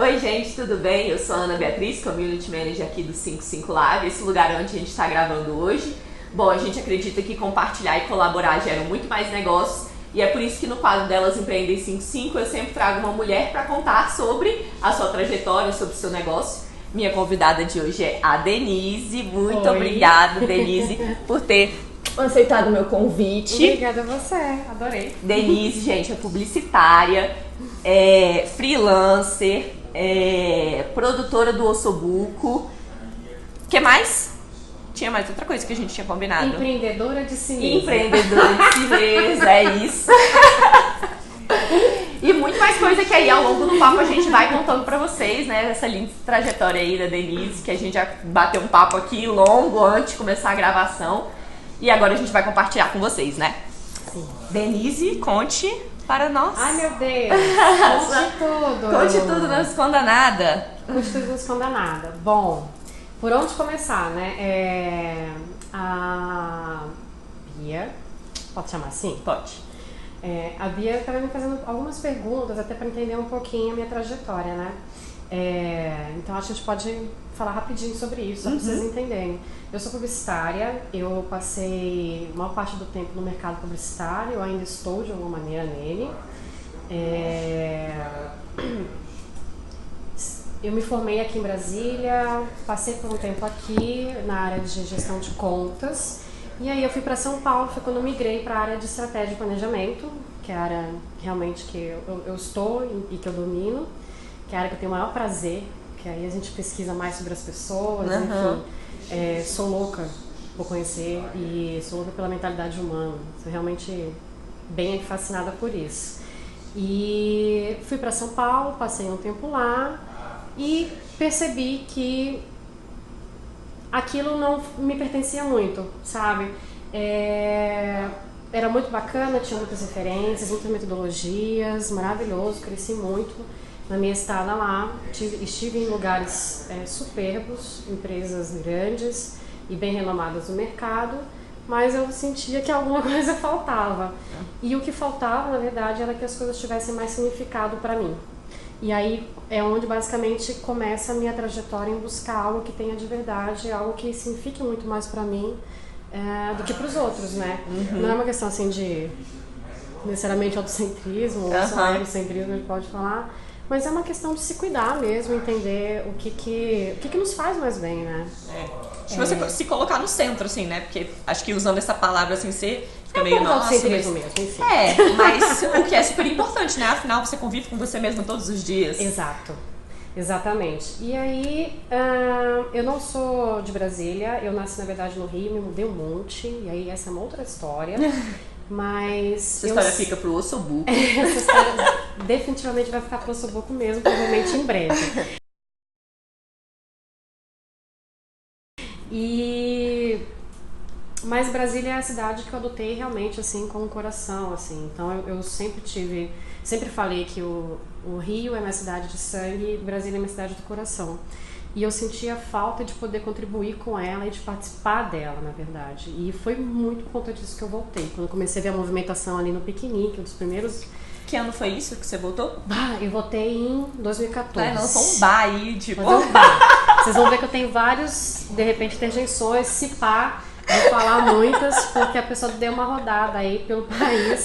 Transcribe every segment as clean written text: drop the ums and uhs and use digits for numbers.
Oi gente, tudo bem? Eu sou a Ana Beatriz, Community Manager aqui do 55 Lab, esse lugar onde a gente está gravando hoje. Bom, a gente acredita que compartilhar e colaborar geram muito mais negócios e é por isso que no quadro Delas Empreendem 55 eu sempre trago uma mulher para contar sobre a sua trajetória, sobre o seu negócio. Minha convidada de hoje é a Denise. Muito obrigada, Denise, por ter aceitado o meu convite. Obrigada a você, adorei. Denise, gente, é publicitária, é freelancer, é produtora do Ossobuco. O que mais? Tinha mais outra coisa que a gente tinha combinado. Empreendedora de si mesma. Empreendedora de si mesma, é isso. E muito mais coisa que aí ao longo do papo a gente vai contando pra vocês, né? Essa linda trajetória aí da Denise, que a gente já bateu um papo aqui longo antes de começar a gravação. E agora a gente vai compartilhar com vocês, né? Sim. Denise, conte para nós. Ai, meu Deus. Conte tudo. Conte tudo, não esconda nada. Conte tudo, não esconda nada. Bom, por onde começar, né? A Bia, pode chamar assim? Pode. A Bia estava me fazendo algumas perguntas, até para entender um pouquinho a minha trajetória, né? Então acho que a gente pode falar rapidinho sobre isso, só para vocês entenderem. Eu sou publicitária, eu passei a maior parte do tempo no mercado publicitário, eu ainda estou de alguma maneira nele. Eu me formei aqui em Brasília, passei por um tempo aqui na área de gestão de contas. E aí eu fui para São Paulo, foi quando eu migrei para a área de estratégia e planejamento, que é a área realmente que eu estou e que eu domino, que é a área que eu tenho o maior prazer, que aí a gente pesquisa mais sobre as pessoas, enfim. Sou louca por conhecer e sou louca pela mentalidade humana, sou realmente bem fascinada por isso. E fui para São Paulo, passei um tempo lá e percebi que aquilo não me pertencia muito, sabe? Era muito bacana, tinha muitas referências, muitas metodologias, maravilhoso, cresci muito na minha estada lá. Estive em lugares superbos, empresas grandes e bem renomadas no mercado, mas eu sentia que alguma coisa faltava. E o que faltava, na verdade, era que as coisas tivessem mais significado para mim. E aí é onde basicamente começa a minha trajetória em buscar algo que tenha de verdade, algo que signifique muito mais pra mim do que pros outros, né? Não é uma questão assim de necessariamente autocentrismo ou só egocentrismo, a gente pode falar, mas é uma questão de se cuidar mesmo, entender o que nos faz mais bem, né? Acho que você se colocar no centro, assim, né? Porque acho que usando essa palavra assim, você fica meio nossa. Mesmo, enfim. Mas o que é super importante, né? Afinal, você convive com você mesmo todos os dias. Exato. Exatamente. E aí, eu não sou de Brasília, eu nasci na verdade no Rio, me mudei um monte, e aí essa é uma outra história. Mas essa história fica pro Ossobuco. Essa história definitivamente vai ficar pro Ossobuco mesmo, provavelmente em breve. Mas Brasília é a cidade que eu adotei realmente assim com o coração, assim. Então eu sempre falei que o Rio é minha cidade de sangue, Brasília é minha cidade do coração. E eu sentia falta de poder contribuir com ela e de participar dela, na verdade. E foi muito por conta disso que eu voltei. Quando eu comecei a ver a movimentação ali no Piquenique, um dos primeiros... Que ano foi isso que você voltou? Eu voltei em 2014. Não, foi um bar aí, tipo... Fazer um bar. Vocês vão ver que eu tenho vários, de repente, interjeições, se pá... Vou falar muitas, porque a pessoa deu uma rodada aí pelo país.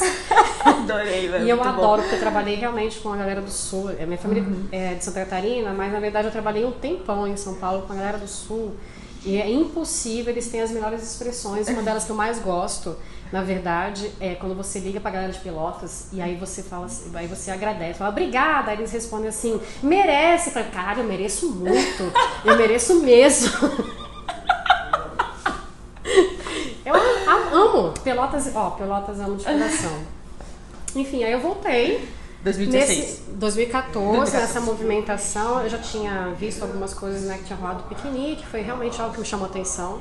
Adorei, velho. E eu adoro, porque eu trabalhei realmente com a galera do Sul. Minha família é de Santa Catarina, mas na verdade eu trabalhei um tempão em São Paulo com a galera do Sul. E é impossível, eles têm as melhores expressões. Uma delas que eu mais gosto, na verdade, é quando você liga pra galera de Pelotas e aí você fala assim, aí você agradece, fala obrigada, aí eles respondem assim, merece. Eu falo, cara, eu mereço muito, eu mereço mesmo. Eu amo Pelotas, Pelotas amo de coração. Enfim, aí eu voltei. 2014, nessa movimentação, eu já tinha visto algumas coisas, né, que tinha rolado do piquenique, foi realmente algo que me chamou a atenção.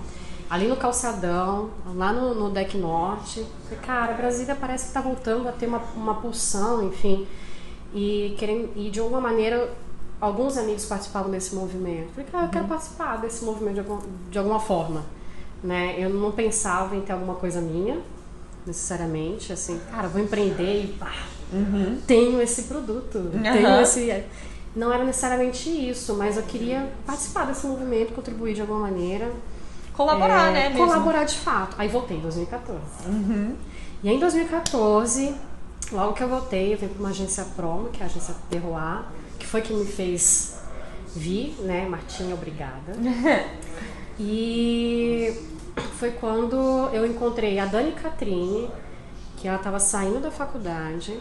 Ali no calçadão, lá no Deck Norte, falei, cara, Brasília parece que tá voltando a ter uma pulsão, enfim. E de alguma maneira, alguns amigos participavam desse movimento. Falei, cara, eu quero participar desse movimento de alguma forma. Né? Eu não pensava em ter alguma coisa minha, necessariamente, assim, cara, vou empreender e pá, tenho esse produto, tenho esse... não era necessariamente isso, mas eu queria participar desse movimento, contribuir de alguma maneira. Colaborar, né? Mesmo. Colaborar de fato. Aí voltei em 2014. E aí em 2014, logo que eu voltei, eu vim para uma agência Promo, que é a agência Terroir, que foi quem me fez vir, né? Martinha, obrigada. E foi quando eu encontrei a Dani Catrine, que ela estava saindo da faculdade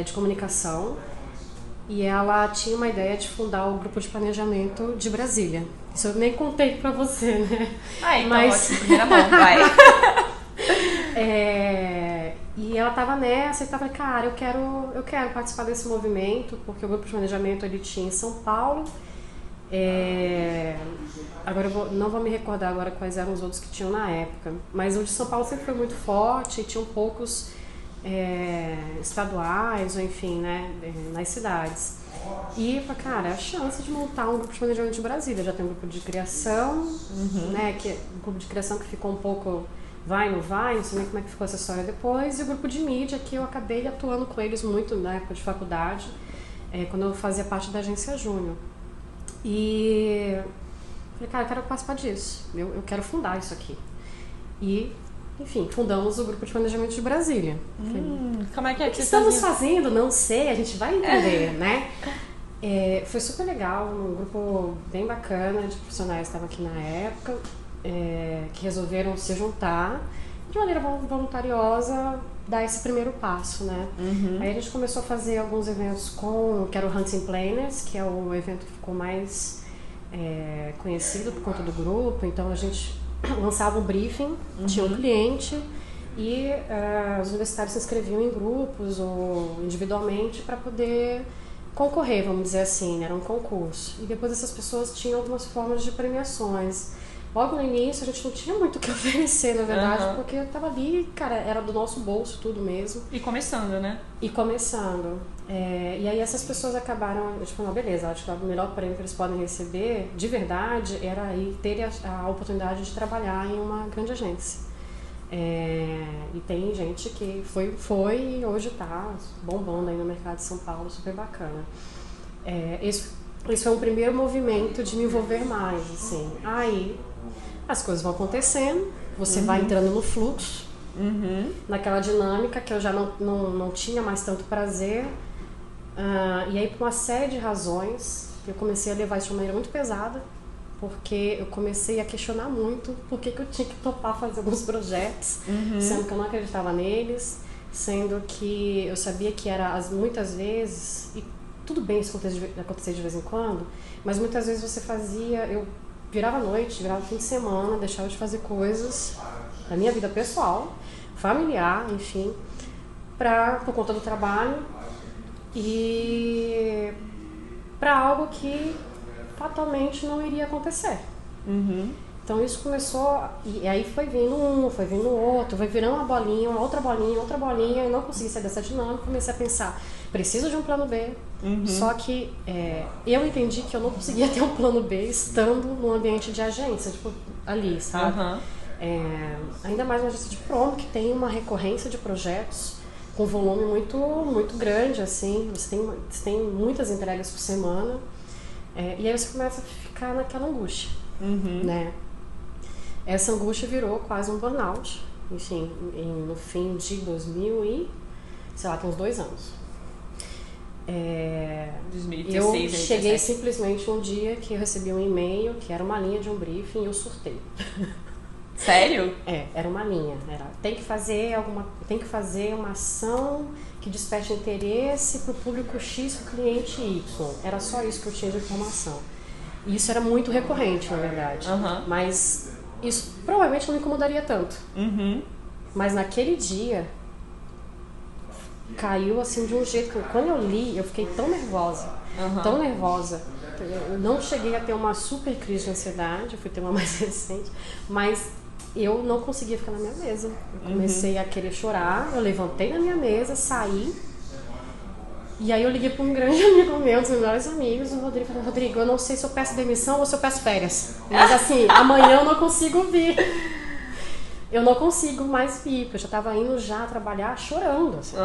de comunicação, e ela tinha uma ideia de fundar o grupo de planejamento de Brasília. Isso eu nem contei pra você, né? Então ótimo, primeira mão, vai. E ela tava nessa e tava, cara, eu quero participar desse movimento, porque o grupo de planejamento ele tinha em São Paulo. Agora não vou me recordar agora quais eram os outros que tinham na época, mas o de São Paulo sempre foi muito forte e tinham poucos estaduais, ou enfim, né, nas cidades. E, cara, a chance de montar um grupo de planejamento de Brasília. Já tem um grupo de criação, né, um grupo de criação que ficou um pouco vai, não vai, não sei nem como é que ficou essa história depois, e o grupo de mídia, que eu acabei atuando com eles muito na época de faculdade, quando eu fazia parte da agência Júnior. E falei, cara, eu quero participar disso, eu quero fundar isso aqui. E, enfim, fundamos o grupo de planejamento de Brasília. Como é que o que estamos fazendo? Não sei, a gente vai entender, né? Foi super legal, um grupo bem bacana de profissionais que estavam aqui na época, que resolveram se juntar de maneira voluntariosa, dar esse primeiro passo, né? Aí a gente começou a fazer alguns eventos que era o Hunting Planners, que é o evento que ficou mais conhecido por conta do grupo. Então a gente lançava um briefing, tinha um cliente e os universitários se inscreviam em grupos ou individualmente para poder concorrer, vamos dizer assim, né? Era um concurso. E depois essas pessoas tinham algumas formas de premiações. Logo no início a gente não tinha muito o que oferecer, na verdade, porque eu tava ali, cara, era do nosso bolso tudo mesmo. E começando, né? E aí essas pessoas acabaram, tipo, não, beleza, acho que o melhor prêmio que eles podem receber, de verdade, era aí ter a oportunidade de trabalhar em uma grande agência. E tem gente que foi e hoje tá bombando aí no mercado de São Paulo, super bacana. Esse foi um primeiro movimento de me envolver mais, assim. Aí as coisas vão acontecendo, você vai entrando no fluxo, naquela dinâmica que eu já não tinha mais tanto prazer. E aí, por uma série de razões, eu comecei a levar isso de uma maneira muito pesada, porque eu comecei a questionar muito por que eu tinha que topar fazer alguns projetos, sendo que eu não acreditava neles, sendo que eu sabia que era muitas vezes, e tudo bem isso acontecer de vez em quando, mas muitas vezes você eu virava à noite, virava fim de semana, deixava de fazer coisas da minha vida pessoal, familiar, enfim, por conta do trabalho e para algo que fatalmente não iria acontecer. Então isso começou, e aí foi vindo foi vindo outro, foi virando uma bolinha, outra bolinha, e não consegui sair dessa dinâmica, comecei a pensar, preciso de um plano B, só que eu entendi que eu não conseguia ter um plano B estando num ambiente de agência, tipo, ali, sabe? Ainda mais uma agência de promo, que tem uma recorrência de projetos com volume muito, muito grande, assim, você tem muitas entregas por semana, e aí você começa a ficar naquela angústia, né? Essa angústia virou quase um burnout, enfim, no fim de 2000 e, sei lá, tem uns 2 anos. 2016, eu cheguei simplesmente um dia que eu recebi um e-mail que era uma linha de um briefing e eu surtei. Sério? Era uma linha. Tem que fazer uma ação que desperte interesse para o público X, para o cliente Y. Era só isso que eu tinha de informação. E isso era muito recorrente, na verdade. Mas isso provavelmente não me incomodaria tanto. Mas naquele dia caiu assim de um jeito que quando eu li, eu fiquei tão nervosa, tão nervosa. Eu não cheguei a ter uma super crise de ansiedade, eu fui ter uma mais recente, mas eu não conseguia ficar na minha mesa. Eu comecei a querer chorar, eu levantei da minha mesa, saí, e aí eu liguei para um grande amigo meu, um dos meus melhores amigos, o Rodrigo, falei, Rodrigo, eu não sei se eu peço demissão ou se eu peço férias, mas assim, amanhã eu não consigo vir. Eu não consigo mais vir, porque eu já tava indo já trabalhar chorando, assim.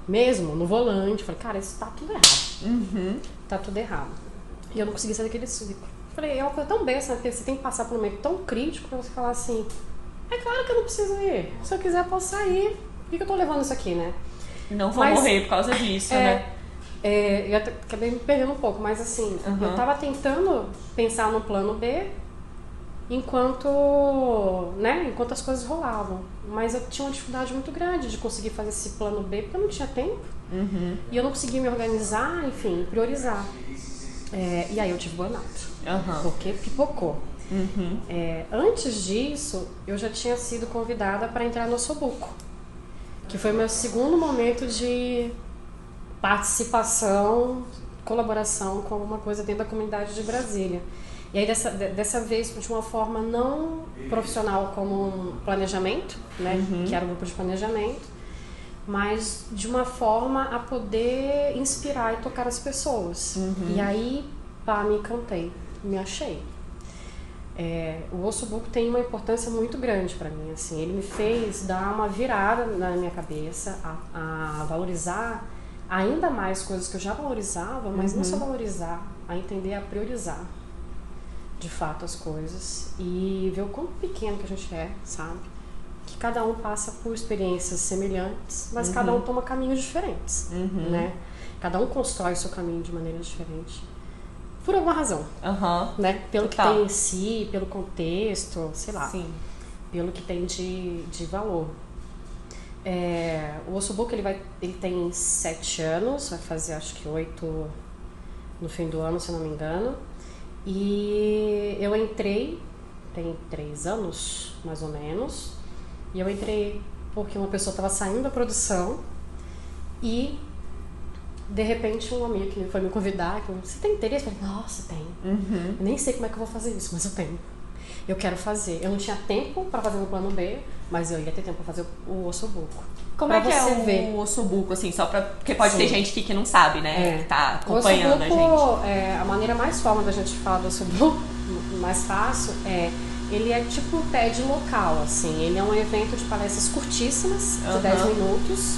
Mesmo, no volante. Falei, cara, isso tá tudo errado. Tá tudo errado. E eu não consegui sair daquele ciclo. Falei, é uma coisa tão besta, né? Porque você tem que passar por um momento tão crítico pra você falar assim, é claro que eu não preciso ir. Se eu quiser, eu posso sair. Por que eu tô levando isso aqui, né? Não vou morrer por causa disso, né? Eu até acabei me perdendo um pouco, mas assim, eu tava tentando pensar no plano B enquanto as coisas rolavam. Mas eu tinha uma dificuldade muito grande de conseguir fazer esse plano B, porque eu não tinha tempo. E eu não conseguia me organizar, enfim, priorizar. E aí eu tive burnout. Porque pipocou. Antes disso, eu já tinha sido convidada para entrar no Ossobuco, que foi meu segundo momento de participação, colaboração com alguma coisa dentro da comunidade de Brasília. E aí dessa vez de uma forma não profissional como um planejamento, né, que era um grupo de planejamento, mas de uma forma a poder inspirar e tocar as pessoas. E aí, me encantei, me achei. O Ossobuco tem uma importância muito grande para mim, assim, ele me fez dar uma virada na minha cabeça, a valorizar ainda mais coisas que eu já valorizava, mas não só valorizar, a entender, a priorizar de fato as coisas e ver o quão pequeno que a gente é, sabe? Que cada um passa por experiências semelhantes, mas cada um toma caminhos diferentes, né? Cada um constrói o seu caminho de maneira diferente. Por alguma razão, né? Pelo que tem em si, pelo contexto, sei lá. Sim. Pelo que tem de valor. O Ossobuco, ele tem 7 anos, vai fazer acho que 8 no fim do ano, se não me engano. E eu entrei, tem 3 anos, mais ou menos, e eu entrei porque uma pessoa estava saindo da produção e, de repente, um amigo que foi me convidar, você tem interesse? Eu falei, nossa, tenho. Eu nem sei como é que eu vou fazer isso, mas eu tenho. Eu quero fazer. Eu não tinha tempo para fazer o plano B, mas eu ia ter tempo para fazer o Ossobuco. Como é que é o Ossobuco, assim, só pra... Porque pode ter gente aqui que não sabe, né? Que tá acompanhando a gente. A maneira mais forma da gente falar do Ossobuco, mais fácil, ele é tipo um TED local, assim. Ele é um evento de palestras curtíssimas, de 10 minutos,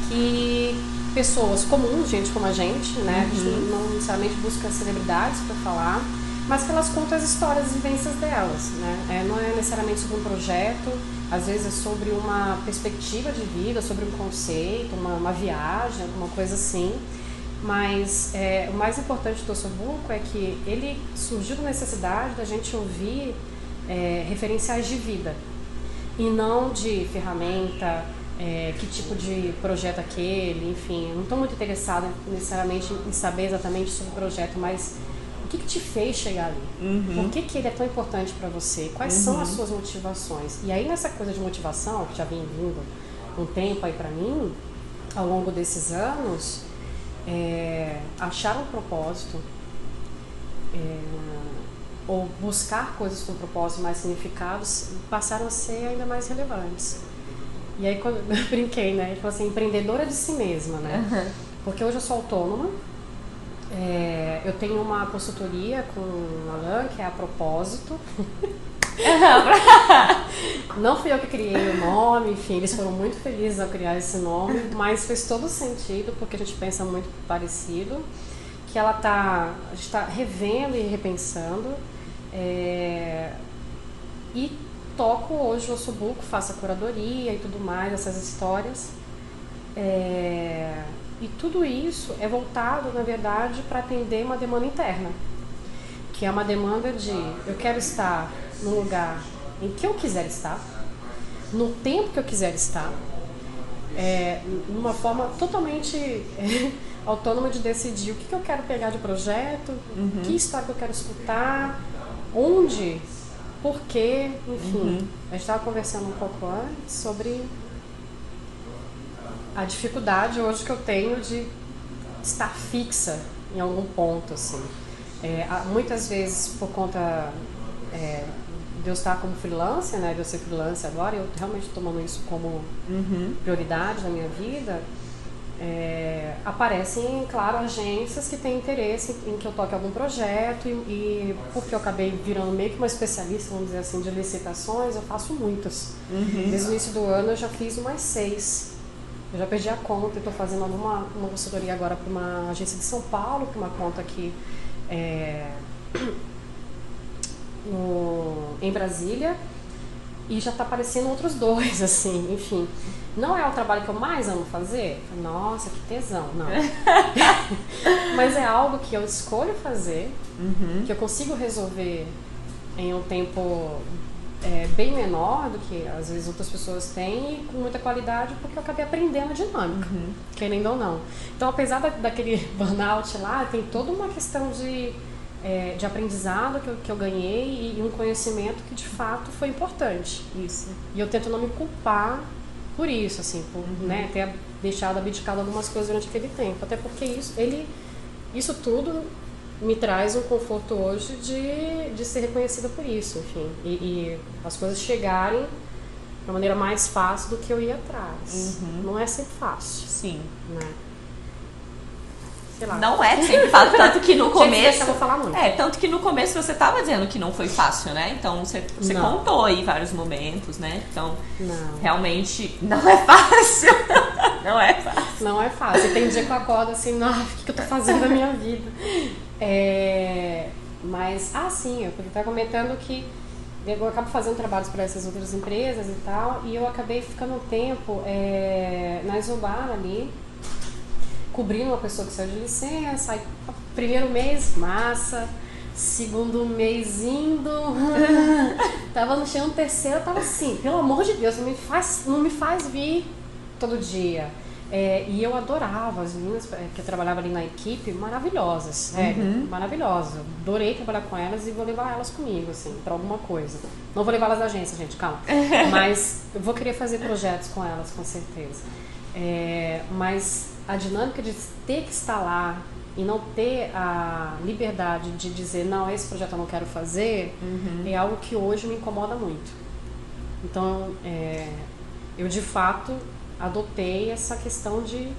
que pessoas comuns, gente como a gente, né? A gente não necessariamente busca celebridades para falar, mas que elas contam as histórias e vivências delas, né? Não é necessariamente sobre um projeto, às vezes é sobre uma perspectiva de vida, sobre um conceito, uma viagem, alguma coisa assim. Mas o mais importante do Ossobuco é que ele surgiu da necessidade da gente ouvir referenciais de vida e não de ferramenta, que tipo de projeto aquele, enfim. Eu não estou muito interessada necessariamente em saber exatamente sobre o projeto, mas o que te fez chegar ali? Por que ele é tão importante para você? Quais são as suas motivações? E aí nessa coisa de motivação, que já vem vindo um tempo aí para mim, ao longo desses anos, achar um propósito, ou buscar coisas com propósito, mais significados, passaram a ser ainda mais relevantes. E aí quando eu brinquei, né? Ele falou assim, empreendedora de si mesma, né? Porque hoje eu sou autônoma. Eu tenho uma consultoria com o Alan, que é a Propósito. Não fui eu que criei o nome, enfim, eles foram muito felizes ao criar esse nome, mas fez todo sentido, porque a gente pensa muito parecido, que a gente está revendo e repensando, e toco hoje o Ossobuco, faço a curadoria e tudo mais, essas histórias. E tudo isso é voltado, na verdade, para atender uma demanda interna, que é uma demanda de eu quero estar num lugar em que eu quiser estar, no tempo que eu quiser estar, numa forma totalmente autônoma de decidir o que eu quero pegar de projeto, que história que eu quero escutar, onde, por quê, enfim. A gente estava conversando um pouco antes sobre a dificuldade hoje que eu tenho de estar fixa em algum ponto, assim. Muitas vezes por conta de eu estar como freelancer, né, de eu ser freelancer agora, eu realmente estou tomando isso como prioridade na minha vida, aparecem, claro, agências que têm interesse em que eu toque algum projeto e porque eu acabei virando meio que uma especialista, vamos dizer assim, de licitações, eu faço muitas. Desde o início do ano eu já fiz umas 6. Eu já perdi a conta, estou fazendo uma consultoria agora para uma agência de São Paulo, para uma conta aqui em Brasília, e já está aparecendo outros dois, assim, enfim. Não é o trabalho que eu mais amo fazer? Nossa, que tesão, não. Mas é algo que eu escolho fazer, que eu consigo resolver em um tempo bem menor do que às vezes outras pessoas têm, e com muita qualidade, porque eu acabei aprendendo a dinâmica, querendo ou não. Então, apesar daquele burnout lá, tem toda uma questão de aprendizado que eu ganhei e um conhecimento que de fato foi importante. Isso. E eu tento não me culpar por isso, assim, por ter deixado abdicado algumas coisas durante aquele tempo. Até porque isso tudo me traz um conforto hoje de ser reconhecida por isso, enfim. E as coisas chegarem de uma maneira mais fácil do que eu ia atrás. Não é sempre fácil. Sim. Né? Sei lá. Não é sempre fácil, tanto que no começo... Eu vou falar muito. Tanto que no começo você estava dizendo que não foi fácil, né? Então você contou aí vários momentos, né? Então, realmente não é fácil. Não é fácil. Não é fácil. Tem dia que eu acordo assim, o que eu tô fazendo da minha vida? Mas, sim, eu estava comentando que eu acabo fazendo trabalhos para essas outras empresas e tal, e eu acabei ficando um tempo na Isobar ali, cobrindo uma pessoa que saiu de licença. Aí, primeiro mês, massa. Segundo mês indo. Tava no chão, terceiro, eu tava assim, pelo amor de Deus, não me faz vir todo dia. E eu adorava as meninas que eu trabalhava ali na equipe, maravilhosas, maravilhosas. Eu adorei trabalhar com elas e vou levar elas comigo, assim, pra alguma coisa. Não vou levar elas da agência, gente, calma. Mas eu vou querer fazer projetos com elas, com certeza. Mas a dinâmica de ter que estar lá e não ter a liberdade de dizer, não, esse projeto eu não quero fazer, é algo que hoje me incomoda muito. Então, eu de fato adotei essa questão de,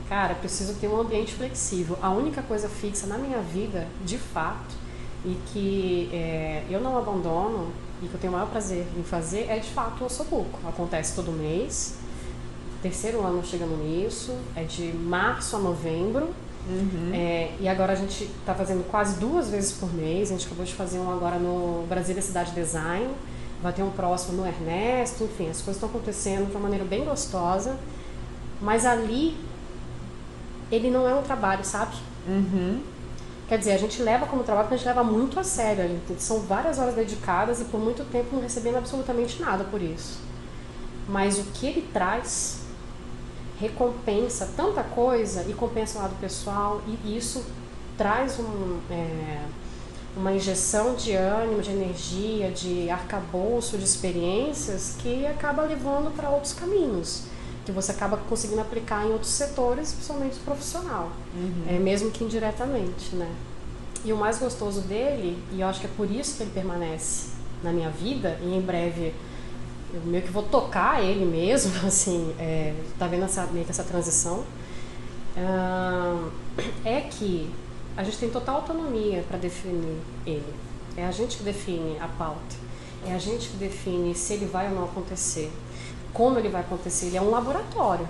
cara, preciso ter um ambiente flexível. A única coisa fixa na minha vida, de fato, e que eu não abandono e que eu tenho o maior prazer em fazer, é de fato o Ossobuco. Acontece todo mês, terceiro ano chegando nisso, é de março a novembro. E agora a gente está fazendo quase 2 vezes por mês. A gente acabou de fazer um agora no Brasília Cidade Design, vai ter um próximo no Ernesto. Enfim, as coisas estão acontecendo de uma maneira bem gostosa, mas ali ele não é um trabalho, sabe? Quer dizer, a gente leva como trabalho, porque a gente leva muito a sério. São várias horas dedicadas e por muito tempo não recebendo absolutamente nada por isso. Mas o que ele traz recompensa tanta coisa e compensa o lado pessoal, e isso traz uma injeção de ânimo, de energia, de arcabouço, de experiências que acaba levando para outros caminhos, que você acaba conseguindo aplicar em outros setores, principalmente profissional, mesmo que indiretamente, né? E o mais gostoso dele, e eu acho que é por isso que ele permanece na minha vida, e em breve eu meio que vou tocar ele mesmo, assim, tá vendo meio que essa transição, é que a gente tem total autonomia para definir ele. É a gente que define a pauta, é a gente que define se ele vai ou não acontecer, como ele vai acontecer. Ele é um laboratório,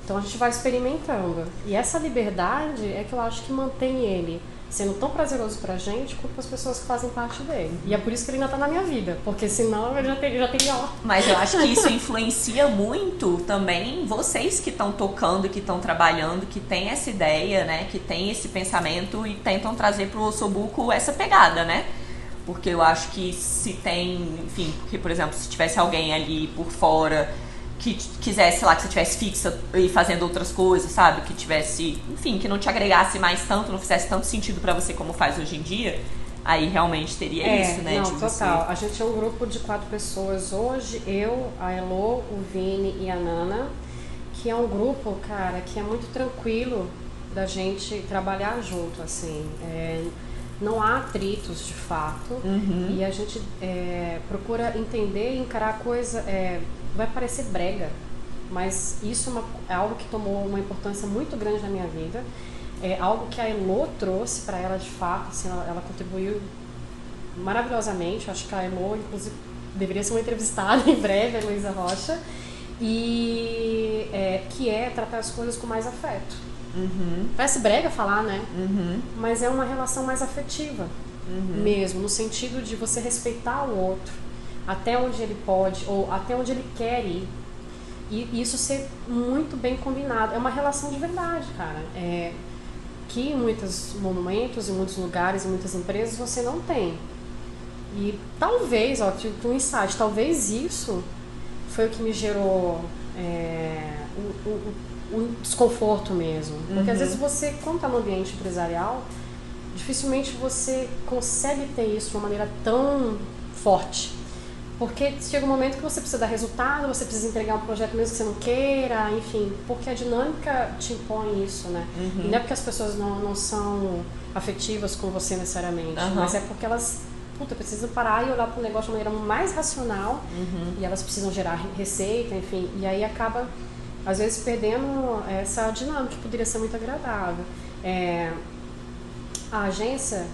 então a gente vai experimentando, e essa liberdade é que eu acho que mantém ele sendo tão prazeroso pra gente quanto para as pessoas que fazem parte dele. E é por isso que ele ainda tá na minha vida, porque senão eu já teria ó. Mas eu acho que isso influencia muito também vocês que estão tocando, que estão trabalhando, que têm essa ideia, né, que têm esse pensamento e tentam trazer pro Ossobuco essa pegada, né? Porque eu acho que se tem, enfim, porque, por exemplo, se tivesse alguém ali por fora que quisesse, sei lá, que você tivesse fixa e fazendo outras coisas, sabe? Que tivesse, enfim, que não te agregasse mais tanto, não fizesse tanto sentido pra você como faz hoje em dia, aí realmente teria isso, né? Não, de total. você... A gente é um grupo de 4 pessoas hoje, eu, a Elo, o Vini e a Nana, que é um grupo, cara, que é muito tranquilo da gente trabalhar junto, assim. Não há atritos, de fato, e a gente procura entender e encarar a coisa... vai parecer brega, mas isso é algo que tomou uma importância muito grande na minha vida. É algo que a Elo trouxe para ela, de fato, assim, ela contribuiu maravilhosamente. Eu acho que a Elo, inclusive, deveria ser uma entrevistada em breve, a Heloísa Rocha. e que é tratar as coisas com mais afeto. Parece brega falar, né? Mas é uma relação mais afetiva mesmo, no sentido de você respeitar o outro até onde ele pode ou até onde ele quer ir. E isso ser muito bem combinado. É uma relação de verdade, cara. Que em muitos momentos, em muitos lugares, em muitas empresas você não tem. E talvez, tipo um insight, talvez isso foi o que me gerou o desconforto mesmo. Porque às vezes você, quando está no ambiente empresarial, dificilmente você consegue ter isso de uma maneira tão forte. Porque chega um momento que você precisa dar resultado, você precisa entregar um projeto mesmo que você não queira, enfim, porque a dinâmica te impõe isso, né? E não é porque as pessoas não são afetivas com você necessariamente, mas é porque elas precisam parar e olhar para o negócio de uma maneira mais racional e elas precisam gerar receita, enfim, e aí acaba, às vezes, perdendo essa dinâmica que poderia ser muito agradável. A agência,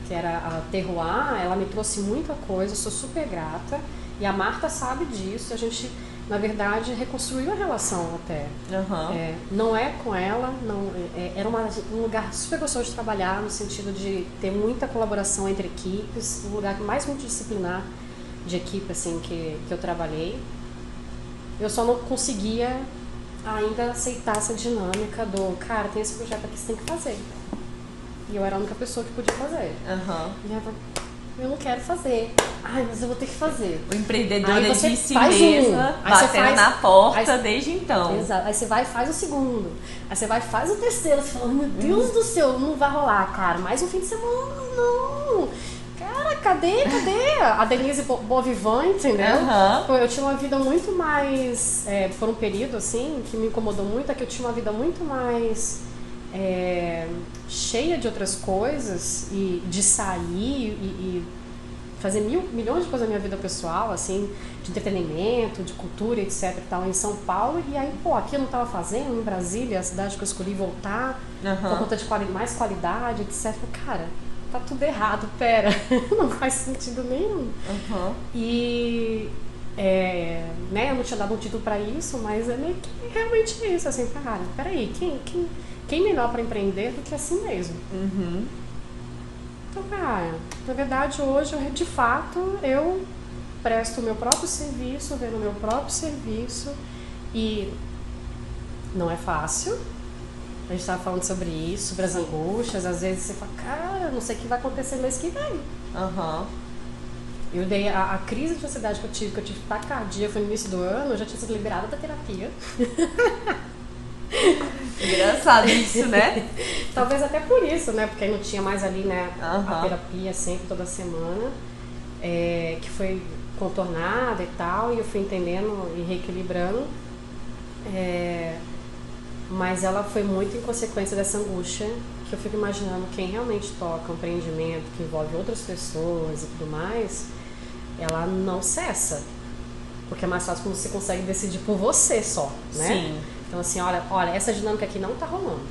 que era a Terroir, ela me trouxe muita coisa, eu sou super grata, e a Marta sabe disso, a gente, na verdade, reconstruiu a relação até. Não é com ela, era um lugar super gostoso de trabalhar, no sentido de ter muita colaboração entre equipes, um lugar mais multidisciplinar de equipe assim, que eu trabalhei. Eu só não conseguia ainda aceitar essa dinâmica do, cara, tem esse projeto aqui que você tem que fazer. E eu era a única pessoa que podia fazer. E eu não quero fazer. Ai, mas eu vou ter que fazer. O empreendedor de si mesma, batendo na porta desde então. Exato. Aí você vai e faz o segundo. Aí você vai e faz o terceiro. Você fala, meu Deus do céu, não vai rolar, cara. Mais um fim de semana, não. Cara, cadê? A Denise Bovivan, entendeu? Eu tinha uma vida muito mais... por um período, assim, que me incomodou muito, é que eu tinha uma vida muito mais... cheia de outras coisas e de sair e fazer milhões de coisas na minha vida pessoal, assim, de entretenimento, de cultura, etc e tal, em São Paulo, e aí, aqui eu não estava fazendo, em Brasília, a cidade que eu escolhi voltar, por conta de mais qualidade, etc. Cara, tá tudo errado, pera, não faz sentido nenhum. E eu não tinha dado um título pra isso, mas é meio que realmente isso, assim, cara, peraí, quem melhor para empreender do que assim mesmo? Então, cara, na verdade hoje, de fato, eu presto o meu próprio serviço, vendo o meu próprio serviço e não é fácil. A gente estava falando sobre isso, sobre as angústias, às vezes você fala, cara, não sei o que vai acontecer mês que vem. Eu dei a crise de ansiedade que eu tive taquicardia, foi no início do ano, eu já tinha sido liberada da terapia. Engraçado isso, né? Talvez até por isso, né? Porque aí não tinha mais ali, né, a terapia sempre, toda semana, que foi contornada e tal, e eu fui entendendo e reequilibrando. Mas ela foi muito em consequência dessa angústia, que eu fico imaginando quem realmente toca um empreendimento que envolve outras pessoas e tudo mais, ela não cessa. Porque é mais fácil quando você consegue decidir por você só, né? Sim. Então assim, olha, essa dinâmica aqui não tá rolando.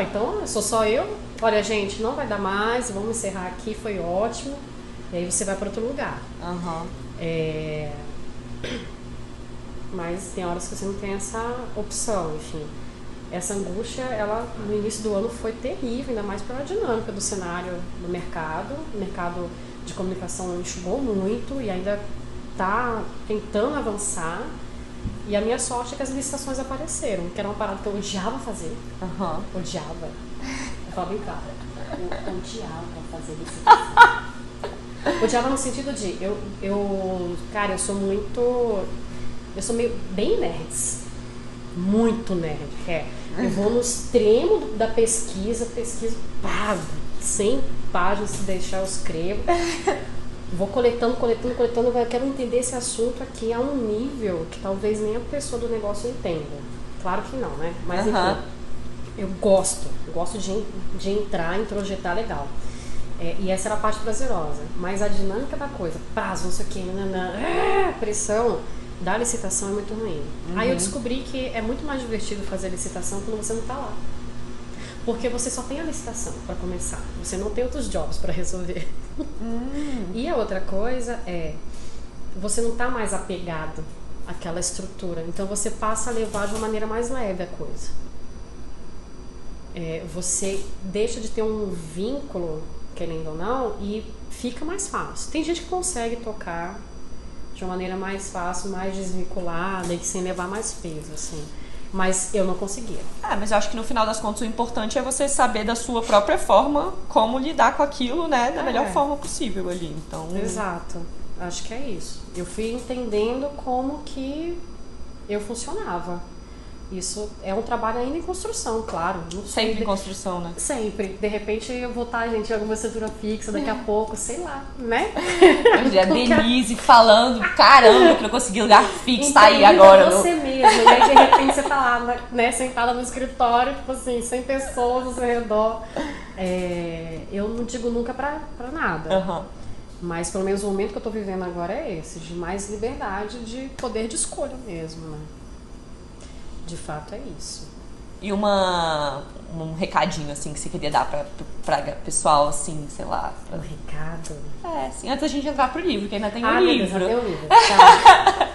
Então sou só eu. Olha, gente, não vai dar mais, vamos encerrar aqui, foi ótimo. E aí você vai para outro lugar. Mas tem horas que você não tem essa opção, enfim. Essa angústia, ela no início do ano foi terrível, ainda mais pela dinâmica do cenário do mercado. O mercado de comunicação enxugou muito e ainda tá tentando avançar. E a minha sorte é que as licitações apareceram, que era uma parada que eu odiava fazer. Odiava. Eu falo bem claro. Eu odiava fazer licitação. Odiava no sentido de, cara, eu sou meio bem nerds. Muito nerd. Eu vou no extremo da pesquisa, pago. 100 páginas, se deixar eu escrevo. Vou coletando, eu quero entender esse assunto aqui a um nível que talvez nem a pessoa do negócio entenda. Claro que não, né? Mas enfim, eu gosto de entrar, introjetar legal. E essa era a parte prazerosa. Mas a dinâmica da coisa, prazo, não sei o que, pressão da licitação é muito ruim. Aí eu descobri que é muito mais divertido fazer licitação quando você não tá lá. Porque você só tem a licitação para começar. Você não tem outros jobs para resolver. E a outra coisa é, você não tá mais apegado aquela estrutura. Então você passa a levar de uma maneira mais leve a coisa. Você deixa de ter um vínculo, querendo ou não, e fica mais fácil. Tem gente que consegue tocar de uma maneira mais fácil, mais desvinculada e sem levar mais peso, assim. Mas eu não conseguia. Mas eu acho que no final das contas o importante é você saber da sua própria forma como lidar com aquilo, né, da melhor forma possível ali. Então... Exato. Acho que é isso. Eu fui entendendo como que eu funcionava. Isso é um trabalho ainda em construção, claro. Sempre em construção, né? Sempre. De repente eu vou estar, gente, em alguma estrutura fixa, daqui a pouco, sei lá, né? A Denise falando, caramba, que eu consegui lugar fixo, tá aí agora. Você mesmo, e aí de repente você tá lá, né, sentada no escritório, tipo assim, 100 pessoas ao seu redor. Eu não digo nunca pra nada. Mas pelo menos o momento que eu tô vivendo agora é esse, de mais liberdade, de poder de escolha mesmo, né? De fato é isso. E um recadinho, assim, que você queria dar pra pessoal, assim, sei lá. Um recado? Assim, antes da gente entrar pro livro, que ainda tem um livro. Deus, tem um livro. Tá.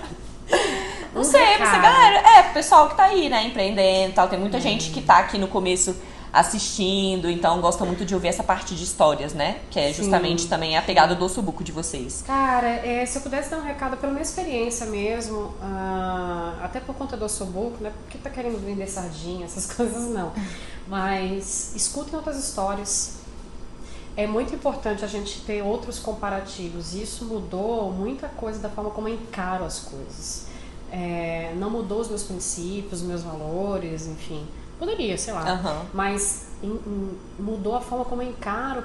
Não sei, você, galera, pessoal que tá aí, né, empreendendo e tal. Tem muita gente que tá aqui no começo assistindo, então gosta muito de ouvir essa parte de histórias, né? Que é justamente também a pegada do Ossobuco de vocês. Cara, se eu pudesse dar um recado pela minha experiência mesmo, até por conta do Ossobuco, né? Porque tá querendo vender sardinha, essas coisas não. Mas escutem outras histórias. É muito importante a gente ter outros comparativos. Isso mudou muita coisa da forma como eu encaro as coisas. Não mudou os meus princípios, os meus valores, enfim. Poderia, sei lá. Mas mudou a forma como eu encaro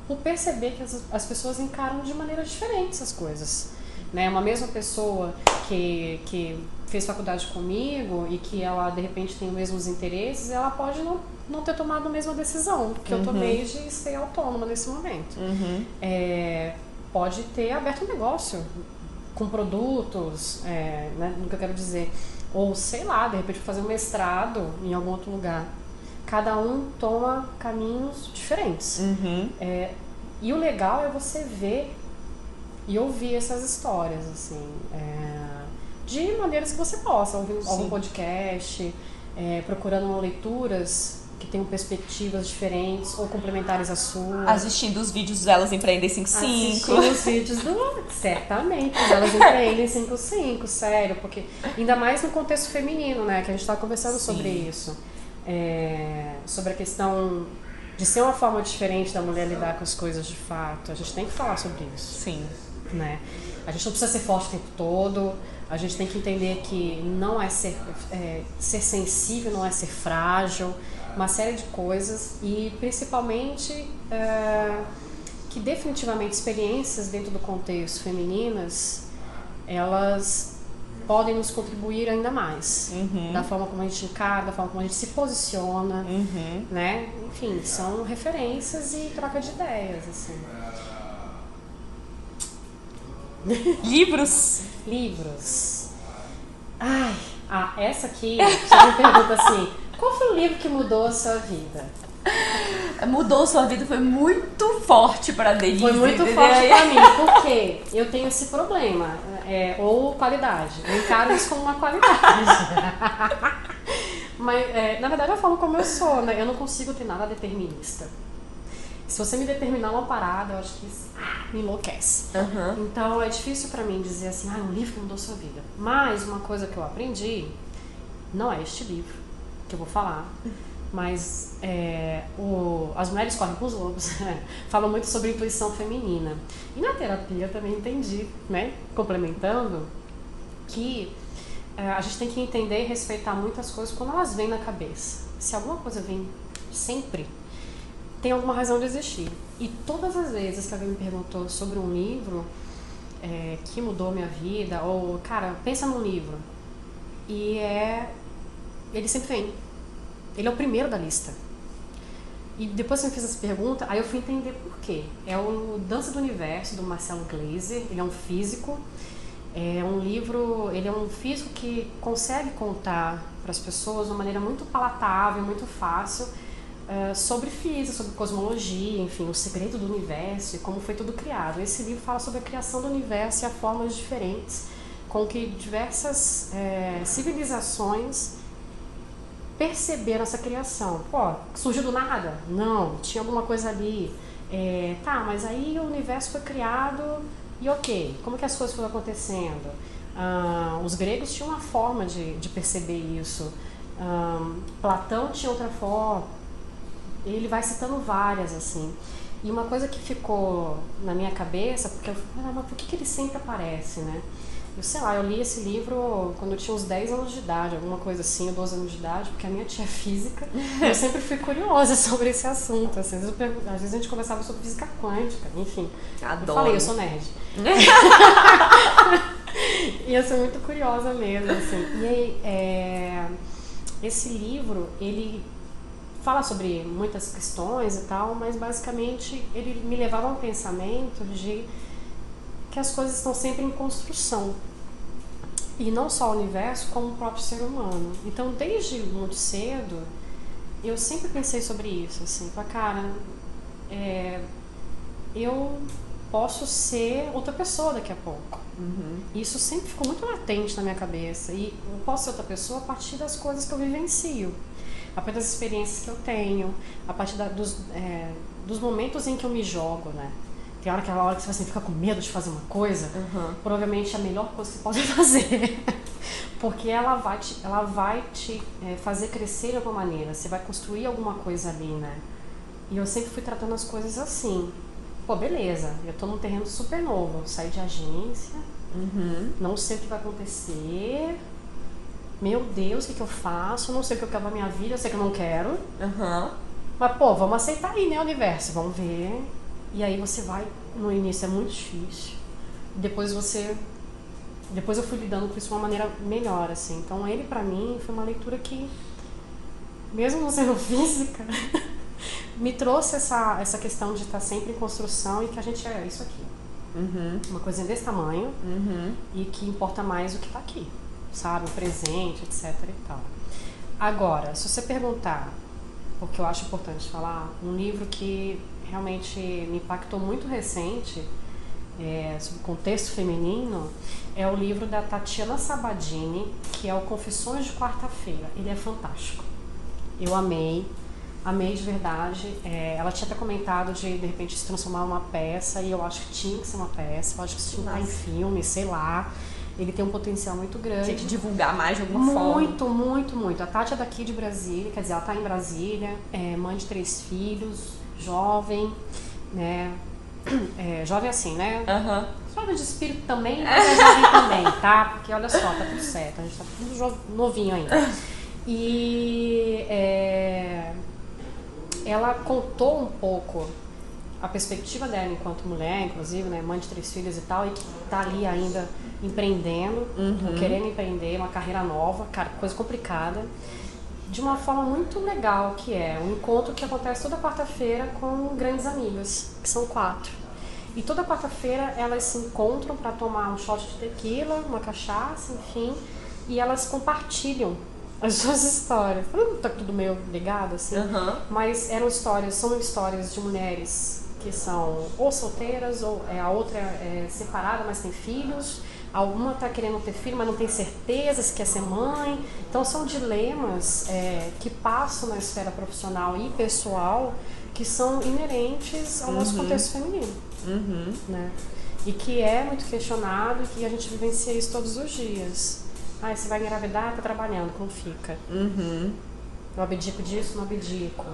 por perceber que as pessoas encaram de maneiras diferentes as coisas. Né? Uma mesma pessoa que fez faculdade comigo e que ela de repente tem os mesmos interesses, ela pode não ter tomado a mesma decisão que eu tomei de ser autônoma nesse momento. Pode ter aberto um negócio com produtos, né, no que eu quero dizer, ou sei lá, de repente fazer um mestrado em algum outro lugar. Cada um toma caminhos diferentes. E o legal é você ver e ouvir essas histórias, assim, de maneiras que você possa, ouvir algum podcast, procurando leituras que tenham perspectivas diferentes ou complementares à sua. Assistindo os vídeos do Elas Empreendem 55. Assistindo os vídeos certamente, Elas Empreendem 55, sério, porque ainda mais no contexto feminino, né, que a gente está conversando sobre isso. Sobre a questão de ser uma forma diferente da mulher lidar com as coisas de fato. A gente tem que falar sobre isso. Sim. Né? A gente não precisa ser forte o tempo todo. A gente tem que entender que não é ser sensível, não é ser frágil, uma série de coisas e principalmente que definitivamente experiências dentro do contexto femininas, elas podem nos contribuir ainda mais, da forma como a gente encara, da forma como a gente se posiciona, né? Enfim, são referências e troca de ideias, assim. Livros? Livros. Essa aqui, você me pergunta assim, qual foi o livro que mudou a sua vida? Mudou sua vida, foi muito forte pra Denise. Foi muito forte pra mim, porque eu tenho esse problema, ou qualidade. Eu encaro isso como uma qualidade. Mas, na verdade, é a forma como eu sou, né? Eu não consigo ter nada determinista. Se você me determinar uma parada, eu acho que isso me enlouquece. Então, é difícil pra mim dizer assim, um livro que mudou sua vida. Mas uma coisa que eu aprendi, não é este livro que eu vou falar, mas As Mulheres Correm com os Lobos fala muito sobre intuição feminina. E na terapia eu também entendi, né, complementando, que a gente tem que entender e respeitar muitas coisas quando elas vêm na cabeça. Se alguma coisa vem sempre, tem alguma razão de existir. E todas as vezes que alguém me perguntou sobre um livro que mudou minha vida, ou, cara, pensa num livro, e ele sempre vem. Ele é o primeiro da lista. E depois que eu fiz essa pergunta, aí eu fui entender por quê. É o Dança do Universo, do Marcelo Gleiser. Ele é um físico. É um livro, ele é um físico que consegue contar para as pessoas de uma maneira muito palatável, muito fácil, sobre física, sobre cosmologia, enfim, o segredo do universo e como foi tudo criado. Esse livro fala sobre a criação do universo e as formas diferentes com que diversas civilizações perceberam essa criação. Pô, surgiu do nada? Não, tinha alguma coisa ali. Tá, mas aí o universo foi criado e ok, como que as coisas foram acontecendo? Os gregos tinham uma forma de perceber isso. Platão tinha outra forma. Ele vai citando várias, assim. E uma coisa que ficou na minha cabeça, porque eu falei, mas por que ele sempre aparece, né? Eu sei lá, eu li esse livro quando eu tinha uns 10 anos de idade, alguma coisa assim, 12 anos de idade, porque a minha tia é física, eu sempre fui curiosa sobre esse assunto, assim, às vezes a gente conversava sobre física quântica, enfim. Adoro. Eu falei, eu sou nerd. E eu sou muito curiosa mesmo, assim. E aí, esse livro, ele fala sobre muitas questões e tal, mas basicamente ele me levava a um pensamento de que as coisas estão sempre em construção. E não só o universo, como o próprio ser humano. Então, desde muito cedo, eu sempre pensei sobre isso, assim, cara, eu posso ser outra pessoa daqui a pouco. Isso sempre ficou muito latente na minha cabeça. E eu posso ser outra pessoa a partir das coisas que eu vivencio, a partir das experiências que eu tenho, a partir dos momentos em que eu me jogo, né? Tem aquela hora que você fica com medo de fazer uma coisa, provavelmente é a melhor coisa que você pode fazer. Porque ela vai te fazer crescer de alguma maneira, você vai construir alguma coisa ali, né? E eu sempre fui tratando as coisas assim. Pô, beleza, eu tô num terreno super novo, eu saí de agência, não sei o que vai acontecer, meu Deus, o que eu faço? Não sei o que eu quero pra minha vida, eu sei que eu não quero. Mas, pô, vamos aceitar aí, né, universo? Vamos ver. E aí você vai, no início é muito difícil. Depois eu fui lidando com isso de uma maneira melhor, assim. Então ele, pra mim, foi uma leitura que, mesmo não sendo física, me trouxe essa questão de estar sempre em construção e que a gente é isso aqui. Uma coisinha desse tamanho e que importa mais o que tá aqui, sabe? O presente, etc e tal. Agora, se você perguntar, porque eu acho importante falar, um livro que realmente me impactou muito recente, sobre o contexto feminino, é o livro da Tatiana Sabadini, que é o Confissões de Quarta-feira. Ele é fantástico. Eu amei de verdade. Ela tinha até comentado de repente se transformar numa peça, e eu acho que tinha que ser uma peça, eu acho que isso tinha que estar em filme, sei lá. Ele tem um potencial muito grande. Tem que divulgar mais de alguma forma. Muito, muito, muito. A Tati é daqui de Brasília, quer dizer, ela está em Brasília, mãe de 3 filhos, jovem, né? Jovem assim, né? Jovem de espírito também, mas é jovem também, tá? Porque olha só, tá tudo certo, a gente tá tudo novinho ainda. E ela contou um pouco a perspectiva dela enquanto mulher, inclusive, né, mãe de 3 filhos e tal, e que tá ali ainda empreendendo, querendo empreender, uma carreira nova, cara, coisa complicada, de uma forma muito legal, que é um encontro que acontece toda quarta-feira com grandes amigas, que são 4. E toda quarta-feira elas se encontram para tomar um shot de tequila, uma cachaça, enfim, e elas compartilham as suas histórias. Não tá tudo meio ligado, assim, mas são histórias de mulheres que são ou solteiras, ou a outra é separada, mas tem filhos. Alguma tá querendo ter filho, mas não tem certeza se quer ser mãe. Então são dilemas que passam na esfera profissional e pessoal, que são inerentes ao nosso contexto feminino, né? E que é muito questionado e que a gente vivencia isso todos os dias. Você vai engravidar, tá trabalhando, como fica? Eu abdico disso, não abdico.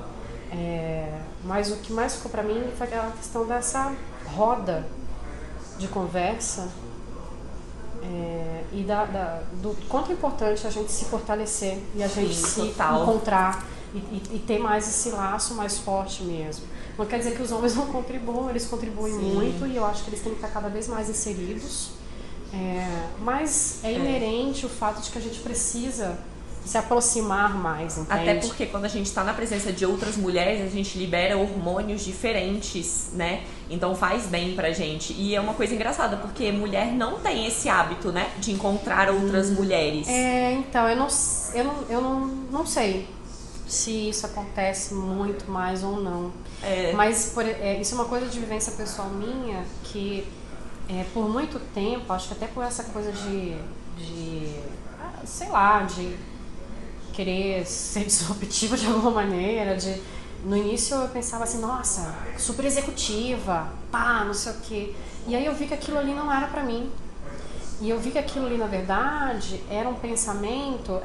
Mas o que mais ficou pra mim foi aquela questão dessa roda de conversa e do quanto é importante a gente se fortalecer e a gente se encontrar e ter mais esse laço mais forte mesmo. Não quer dizer que os homens não contribuam, eles contribuem muito, e eu acho que eles têm que estar cada vez mais inseridos. Mas é inerente o fato de que a gente precisa se aproximar mais, entende? Até porque quando a gente está na presença de outras mulheres, a gente libera hormônios diferentes, né? Então faz bem pra gente. E é uma coisa engraçada, porque mulher não tem esse hábito, né? De encontrar outras mulheres. Então, eu não sei se isso acontece muito mais ou não. Mas isso é uma coisa de vivência pessoal minha, que por muito tempo, acho que até por essa coisa sei lá, de querer ser disruptiva de alguma maneira, no início eu pensava assim, nossa, super executiva, pá, não sei o quê. E aí eu vi que aquilo ali não era pra mim. E eu vi que aquilo ali, na verdade, era um pensamento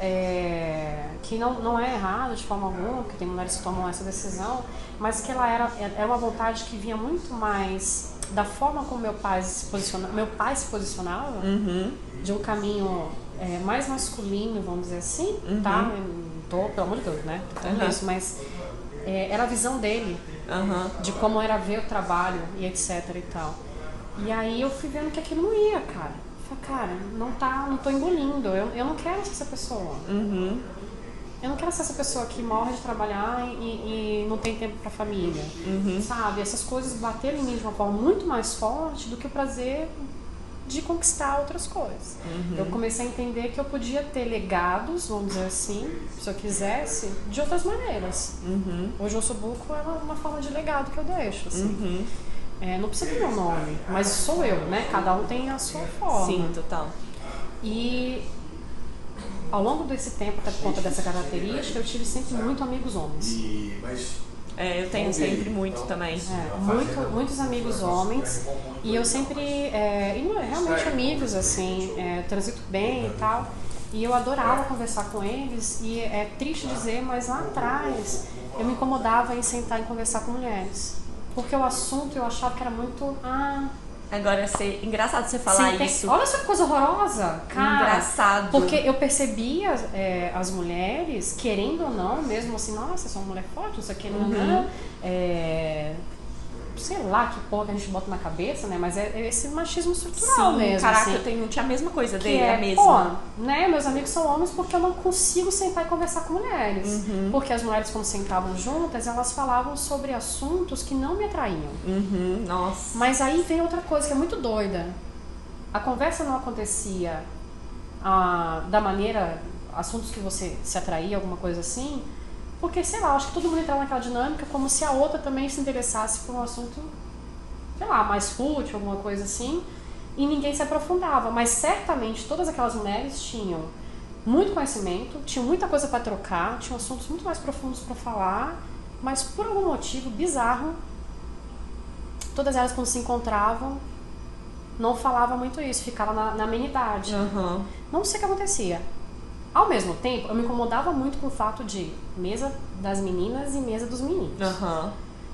que não é errado de forma alguma, porque tem mulheres que tomam essa decisão, mas que ela era uma vontade que vinha muito mais da forma como meu pai se posicionava, de um caminho mais masculino, vamos dizer assim, tá? Pelo amor de Deus, né? Isso, mas era a visão dele, de como era ver o trabalho e etc e tal. E aí eu fui vendo que aquilo não ia, cara. Eu falei, cara, não tô engolindo, eu não quero ser essa pessoa. Eu não quero ser essa pessoa que morre de trabalhar e não tem tempo pra família, sabe? Essas coisas bateram em mim de uma forma muito mais forte do que o prazer de conquistar outras coisas. Eu comecei a entender que eu podia ter legados, vamos dizer assim, se eu quisesse, de outras maneiras. Hoje o Ossobuco é uma forma de legado que eu deixo, assim. Não precisa do meu nome, mas sou eu, né? Cada um tem a sua forma. Sim, total. E ao longo desse tempo, até por conta dessa característica, eu tive sempre muito amigos homens. Eu tenho sempre muito também. Muitos amigos homens. E eu sempre, realmente amigos, assim, transito bem e tal. E eu adorava conversar com eles. E é triste dizer, mas lá atrás eu me incomodava em sentar e conversar com mulheres. Porque o assunto eu achava que era muito... Agora, engraçado você falar isso. Olha essa coisa horrorosa, cara. Engraçado. Porque eu percebia as mulheres, querendo ou não, mesmo assim, nossa, essa é uma mulher forte, não sei o que, sei lá que porra que a gente bota na cabeça, né? Mas é esse machismo estrutural mesmo. Caraca, assim, eu tinha a mesma coisa dele, mesmo. Pô, né? Meus amigos são homens porque eu não consigo sentar e conversar com mulheres. Porque as mulheres, quando sentavam juntas, elas falavam sobre assuntos que não me atraíam. Nossa. Mas aí vem outra coisa que é muito doida. A conversa não acontecia da maneira, assuntos que você se atraía, alguma coisa assim, porque, sei lá, acho que todo mundo entrava naquela dinâmica como se a outra também se interessasse por um assunto, sei lá, mais fútil, alguma coisa assim, e ninguém se aprofundava. Mas certamente todas aquelas mulheres tinham muito conhecimento, tinham muita coisa para trocar, tinham assuntos muito mais profundos para falar, mas por algum motivo bizarro, todas elas, quando se encontravam, não falavam muito isso, ficava na amenidade. Não sei o que acontecia. Ao mesmo tempo, eu me incomodava muito com o fato de mesa das meninas e mesa dos meninos.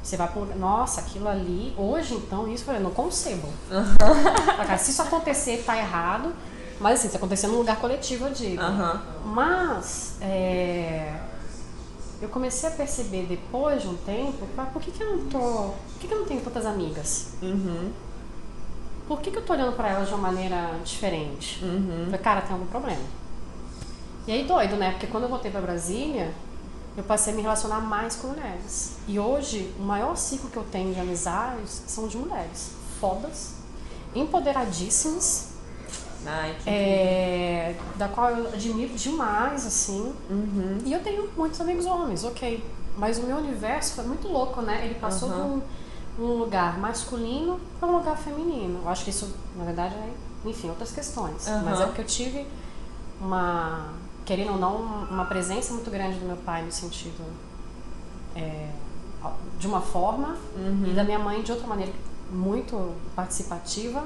Você vai pro... Nossa, aquilo ali... Hoje, então, isso eu não concebo. Se isso acontecer, tá errado. Mas, assim, se acontecer num lugar coletivo, eu digo. Mas, eu comecei a perceber, depois de um tempo, por que eu não tenho tantas amigas? Por que eu tô olhando pra elas de uma maneira diferente? Falei, cara, tem algum problema. E aí doido, né? Porque quando eu voltei pra Brasília, eu passei a me relacionar mais com mulheres. E hoje, o maior ciclo que eu tenho de amizades são de mulheres. Fodas, empoderadíssimas, da qual eu admiro demais, assim. E eu tenho muitos amigos homens, ok. Mas o meu universo foi muito louco, né? Ele passou de um lugar masculino para um lugar feminino. Eu acho que isso, na verdade, enfim, outras questões. Mas é porque eu tive querendo ou não, uma presença muito grande do meu pai no sentido de uma forma e da minha mãe de outra maneira, muito participativa,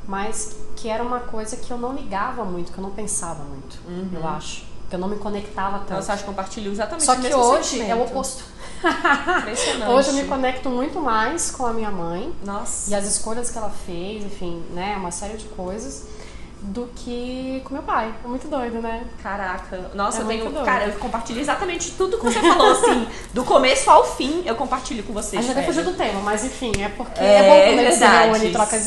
mas que era uma coisa que eu não ligava muito, que eu não pensava muito, eu acho. Que eu não me conectava tanto. Nossa, acho que compartilho exatamente Só o que mesmo hoje sentimento. é o oposto. Impressionante. Hoje eu me conecto muito mais com a minha mãe. Nossa. E as escolhas que ela fez, enfim, né, uma série de coisas, do que com meu pai. É muito doido, né? Caraca. Nossa, eu compartilho exatamente tudo que você falou, assim, do começo ao fim, eu compartilho com vocês. A gente até fugiu do tema, mas enfim, é porque é bom quando a gente se verdade. reúne e troca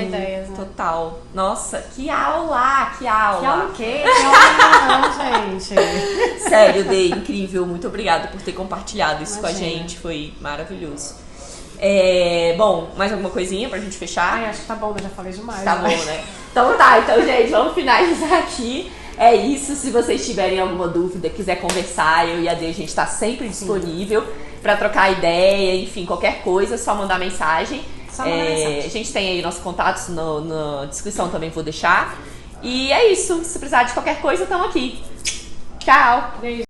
ideias, né? Total. Nossa, que aula! Que aula! Que aula o quê? Que aula não, gente. Sério, Dei, incrível. Muito obrigada por ter compartilhado isso Imagina. com a gente. Foi maravilhoso. Bom, mais alguma coisinha pra gente fechar? Ai, acho que tá bom, eu já falei demais. Tá bom, né? Então tá, gente, vamos finalizar aqui. É isso, se vocês tiverem alguma dúvida, quiser conversar, eu e a Dei, a gente tá sempre disponível pra trocar ideia, enfim, qualquer coisa, é só mandar mensagem. Só mandar mensagem. A gente tem aí nossos contatos na descrição, também vou deixar. E é isso. Se precisar de qualquer coisa, estamos aqui. Tchau! Beijo.